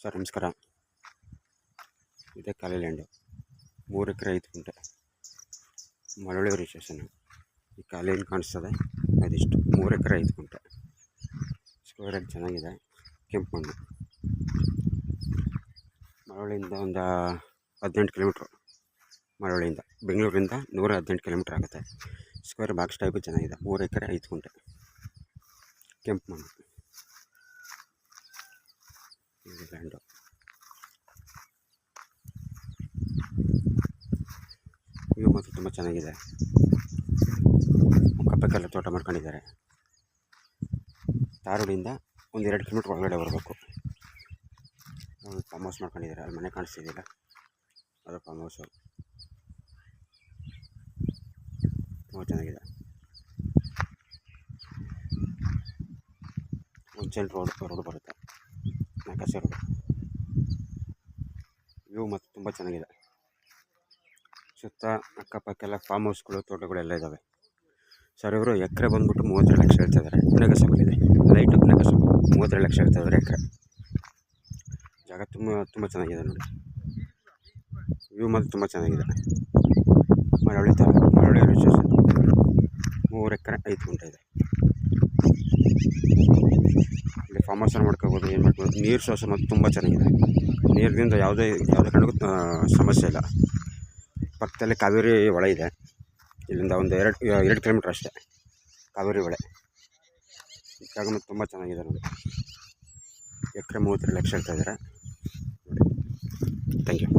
Sir ನಮಸ್ಕಾರ. ಇದೇ ಖಾಲಿ ಲ್ಯಾಂಡು 3 ಎಕರೆ 5 ಗುಂಟೆ ಮಳವಳ್ಳಿ ರಿಜಿಸ್ಟ್ರೇಷನ್ನು. ಈ ಖಾಲಿ ಏನು ಕಾಣಿಸ್ತದೆ ಅದಿಷ್ಟು 3 ಎಕರೆ 5 ಗುಂಟೆ. ಸ್ಕ್ವೇರಾಗಿ ಚೆನ್ನಾಗಿದೆ. ಕೆಂಪು ಮಣ್ಣು. ಮಳವಳ್ಳಿಯಿಂದ ಒಂದು 18 ಕಿಲೋಮೀಟ್ರು. ಮಳವಳ್ಳಿಯಿಂದ ಬೆಂಗಳೂರಿಂದ 118 ಕಿಲೋಮೀಟ್ರ್ ಆಗುತ್ತೆ. ಸ್ಕ್ವೇರ್ ಬಾಕ್ಸ್ ಟೈಪು ಚೆನ್ನಾಗಿದೆ. 3 ಎಕರೆ 5 ಗುಂಟೆ ಕೆಂಪು ಮಣ್ಣು. ಇದು ಲ್ಯಾಂಡು. ವ್ಯೂ ಮಾತ್ರ ತುಂಬ ಚೆನ್ನಾಗಿದೆ. ಅಕ್ಕಪಕ್ಕೆಲ್ಲ ತೋಟ ಮಾಡ್ಕೊಂಡಿದ್ದಾರೆ. ತಾರೋಡಿಂದ ಒಂದು 2 ಕಿಲೋಮೀಟ್ರ್ ಒಳಗಡೆ ಬರಬೇಕು. ಫಾರ್ಮ್ ಹೌಸ್ ಮಾಡ್ಕೊಂಡಿದ್ದಾರೆ. ಅಲ್ಲಿ ಮನೆ ಕಾಣಿಸ್ತಿದೆಯಲ್ಲ, ಅದು ಫಾರ್ಮ್ ಹೌಸು. ತುಂಬ ಚೆನ್ನಾಗಿದೆ. ಹುಂಚನ್ ರೋಡ್ ಬರುತ್ತೆ, ನಕಾಸೆ ರೋಡ್. ವ್ಯೂ ಮತ್ತು ತುಂಬ ಚೆನ್ನಾಗಿದೆ. ಸುತ್ತ ಅಕ್ಕಪಕ್ಕೆಲ್ಲ ಫಾರ್ಮ್ ಹೌಸ್ಗಳು, ತೋಟಗಳೆಲ್ಲ ಇದ್ದಾವೆ. ಸರ್ ಇವರು ಎಕರೆ ಬಂದ್ಬಿಟ್ಟು 32 ಲಕ್ಷ ಹೇಳ್ತಾಯಿದ್ದಾರೆ. ನೆಗೋಸಿಯಬಲ್ ಲೈಟು ನೆಗೋಸಿಯಬಲ್ 32 ಲಕ್ಷ ಹೇಳ್ತಾಯಿದ್ದಾರೆ ಎಕರೆ. ಜಾಗ ತುಂಬ ಚೆನ್ನಾಗಿದೆ ನೋಡಿ. ವ್ಯೂ ಮಾತ್ರ ತುಂಬ ಚೆನ್ನಾಗಿದೆ. ಮಳವಳ್ಳಿ ತಾಲೂಕು, ಮಳವಳ್ಳಿ ರಿಜಿಸ್ಟ್ರೇಷನ್. 3 ಎಕರೆ 5 ಗುಂಟೆ ಇದೆ. ಇಲ್ಲಿ ಫಾರ್ಮ್ ಹೌಸ್ ಮಾಡ್ಕೋಬೋದು, ಏನು ಮಾಡ್ಬೋದು. ನೀರು ಸೋರ್ಸ್ ಮತ್ತು ತುಂಬ ಚೆನ್ನಾಗಿದೆ. ನೀರಿನಿಂದ ಯಾವುದೇ ಕಾರಣಕ್ಕೂ ಸಮಸ್ಯೆ ಇಲ್ಲ. ಪಕ್ಕದಲ್ಲಿ ಕಾವೇರಿ ಹೊಳೆ ಇದೆ. ಇಲ್ಲಿಂದ ಒಂದು 2 ಕಿಲೋಮೀಟ್ರ್ ಅಷ್ಟೇ ಕಾವೇರಿ ಹೊಳೆ. ಜಾಗ ಮತ್ತು ತುಂಬ ಚೆನ್ನಾಗಿದೆ ನೋಡಿ. ಎಕರೆ 32 ಲಕ್ಷ ಹೇಳ್ತಾಯಿದ್ದಾರೆ. Thank you.